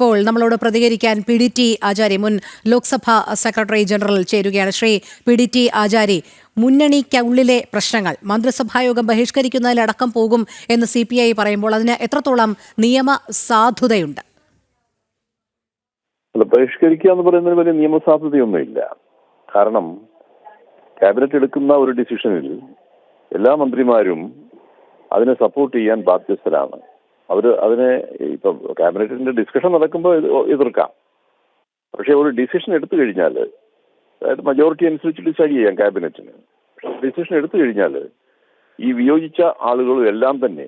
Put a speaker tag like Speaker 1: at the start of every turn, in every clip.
Speaker 1: ഇപ്പോൾ നമ്മളോട് പ്രതികരിക്കാൻ PDT ആചാരി, മുൻ ലോക്സഭാ സെക്രട്ടറി ജനറൽ ചേരുകയാണ്. ശ്രീ PDT ആചാരി, മുന്നണിക്കുള്ളിലെ പ്രശ്നങ്ങൾ മന്ത്രിസഭായോഗം ബഹിഷ്കരിക്കുന്നതിലടക്കം പോകും എന്ന് CPI പറയുമ്പോൾ അതിന് എത്രത്തോളം നിയമ സാധുതയുണ്ട്?
Speaker 2: ബഹിഷ്കരിക്കുക എന്ന് പറയുന്നതിന് വലിയ നിയമസാധുതയൊന്നുമില്ല. കാരണം ക്യാബിനറ്റ് എടുക്കുന്ന ഒരു ഡിസിഷനിൽ എല്ലാ മന്ത്രിമാരും അതിനെ സപ്പോർട്ട് ചെയ്യാൻ ബാധ്യസ്ഥരാണ്. അതിനെ ഇപ്പം ക്യാബിനറ്റിന്റെ ഡിസ്കഷൻ നടക്കുമ്പോൾ എതിർക്കാം. പക്ഷെ ഒരു ഡിസിഷൻ എടുത്തു കഴിഞ്ഞാൽ, അതായത് മജോറിറ്റി അനുസരിച്ച് ഡിസൈഡ് ചെയ്യാം ക്യാബിനറ്റിന്. ഡിസിഷൻ എടുത്തു കഴിഞ്ഞാൽ ഈ വിയോജിച്ച ആളുകളും എല്ലാം തന്നെ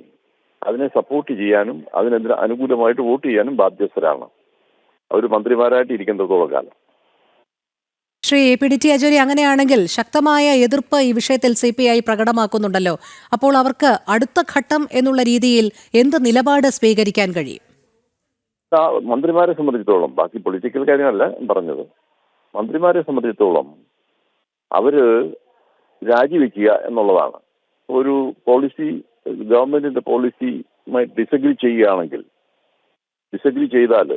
Speaker 2: അതിനെ സപ്പോർട്ട് ചെയ്യാനും അതിനെതിരെ അനുകൂലമായിട്ട് വോട്ട് ചെയ്യാനും ബാധ്യസ്ഥരാണ് അവർ മന്ത്രിമാരായിട്ട് ഇരിക്കുന്നതോളം കാലം.
Speaker 1: ശ്രീ PDT ആചാരി, അങ്ങനെയാണെങ്കിൽ ശക്തമായ എതിർപ്പ് ഈ വിഷയത്തിൽ CPI പ്രകടമാക്കുന്നുണ്ടല്ലോ. അപ്പോൾ അവർക്ക് അടുത്ത ഘട്ടം എന്നുള്ള രീതിയിൽ എന്ത് നിലപാട് സ്വീകരിക്കാൻ കഴിയും?
Speaker 2: മന്ത്രിമാരെ സംബന്ധിച്ചിടത്തോളം, ബാക്കി പൊളിറ്റിക്കൽ കാര്യമല്ല പറഞ്ഞത്, മന്ത്രിമാരെ സംബന്ധിച്ചിടത്തോളം അവര് രാജിവെക്കുക എന്നുള്ളതാണ്. ഒരു പോളിസി, ഗവൺമെന്റിന്റെ പോളിസിയുമായി ഡിസഗ്രി ചെയ്യുകയാണെങ്കിൽ, ഡിസഗ്രി ചെയ്താൽ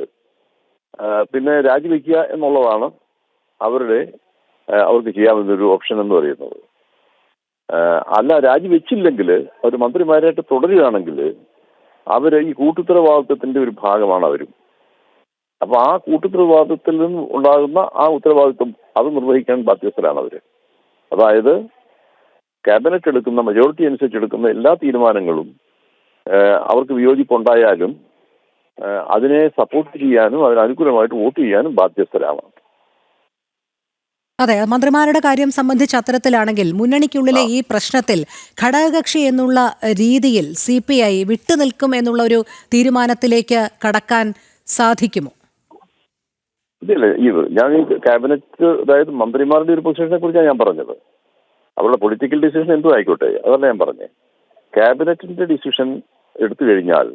Speaker 2: പിന്നെ രാജിവെക്കുക എന്നുള്ളതാണ് അവർക്ക് ചെയ്യാവുന്നൊരു ഓപ്ഷൻ എന്ന് പറയുന്നത്. അല്ല, രാജിവെച്ചില്ലെങ്കിൽ അവർ മന്ത്രിമാരായിട്ട് തുടരുകയാണെങ്കിൽ അവർ ഈ കൂട്ടുത്തരവാദിത്വത്തിന്റെ ഒരു ഭാഗമാണ് അവരും. അപ്പൊ ആ കൂട്ടുത്തരവാദിത്വത്തിൽ നിന്ന് ഉണ്ടാകുന്ന ആ ഉത്തരവാദിത്വം അത് നിർവഹിക്കാൻ ബാധ്യസ്ഥരാണ് അവര്. അതായത് ക്യാബിനറ്റ് എടുക്കുന്ന, മജോറിറ്റി അനുസരിച്ച് എടുക്കുന്ന എല്ലാ തീരുമാനങ്ങളും അവർക്ക് വിയോജിപ്പുണ്ടായാലും അതിനെ സപ്പോർട്ട് ചെയ്യാനും അതിന് അനുകൂലമായിട്ട് വോട്ട് ചെയ്യാനും ബാധ്യസ്ഥരാണ്.
Speaker 1: അതെ, മന്ത്രിമാരുടെ കാര്യം സംബന്ധിച്ച് അത്തരത്തിലാണെങ്കിൽ മുന്നണിക്കുള്ളിലെ ഈ പ്രശ്നത്തിൽ ഘടകകക്ഷി എന്നുള്ള രീതിയിൽ CPI വിട്ടുനിൽക്കും എന്നുള്ള ഒരു തീരുമാനത്തിലേക്ക് കടക്കാൻ സാധിക്കുമോ?
Speaker 2: ഇതല്ലേ ഞാൻ ക്യാബിനറ്റ്, അതായത് മന്ത്രിമാരുടെ ഒരു പൊസിഷനെ കുറിച്ചാണ് ഞാൻ പറഞ്ഞത്. അവരുടെ പൊളിറ്റിക്കൽ ഡിസിഷൻ എന്തും ആയിക്കോട്ടെ, അതല്ല ഞാൻ പറഞ്ഞത്. ക്യാബിനറ്റിന്റെ ഡിസിഷൻ എടുത്തു കഴിഞ്ഞാൽ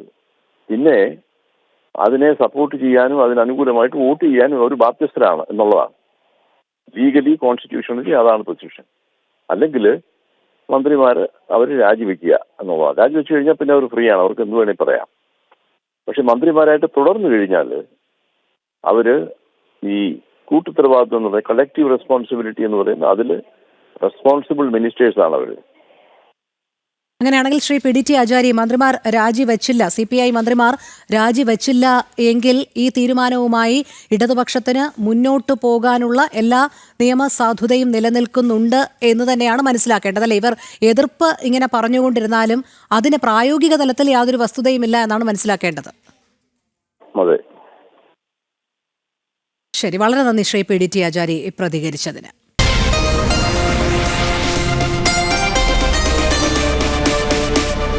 Speaker 2: പിന്നെ അതിനെ സപ്പോർട്ട് ചെയ്യാനും അതിന് അനുകൂലമായിട്ട് വോട്ട് ചെയ്യാനും അവർ ബാധ്യസ്ഥരാണ് എന്നുള്ളതാണ്. ലീഗലി, കോൺസ്റ്റിറ്റ്യൂഷണലി അതാണ് പൊസിഷൻ. അല്ലെങ്കിൽ മന്ത്രിമാർ അവർ രാജിവെക്കുക എന്നുള്ളതാണ്. രാജിവെച്ച് കഴിഞ്ഞാൽ പിന്നെ അവർ ഫ്രീ ആണ്, അവർക്ക് എന്ത് വേണേൽ പറയാം. പക്ഷെ മന്ത്രിമാരായിട്ട് തുടർന്നു കഴിഞ്ഞാൽ അവര് ഈ കൂട്ടുത്തരവാദിത്വം എന്ന് പറയുന്നത്, കളക്റ്റീവ് റെസ്പോൺസിബിലിറ്റി എന്ന് പറയുന്നത്, അതിൽ റെസ്പോൺസിബിൾ മിനിസ്റ്റേഴ്സ് ആണ് അവർ.
Speaker 1: അങ്ങനെയാണെങ്കിൽ ശ്രീ PDT ആചാരി, മന്ത്രിമാർ രാജിവെച്ചില്ല, CPI മന്ത്രിമാർ രാജിവെച്ചില്ല എങ്കിൽ ഈ തീരുമാനവുമായി ഇടതുപക്ഷത്തിന് മുന്നോട്ടു പോകാനുള്ള എല്ലാ നിയമസാധുതയും നിലനിൽക്കുന്നുണ്ട് എന്ന് തന്നെയാണ് മനസ്സിലാക്കേണ്ടത്, അല്ലെ? ഇവർ എതിർപ്പ് ഇങ്ങനെ പറഞ്ഞുകൊണ്ടിരുന്നാലും അതിന് പ്രായോഗിക തലത്തിൽ യാതൊരു വസ്തുതയുമില്ല എന്നാണ് മനസ്സിലാക്കേണ്ടത്.
Speaker 2: അതെ,
Speaker 1: ശരി, വളരെ നന്ദി ശ്രീ PDT ആചാരി പ്രതികരിച്ചതിന്.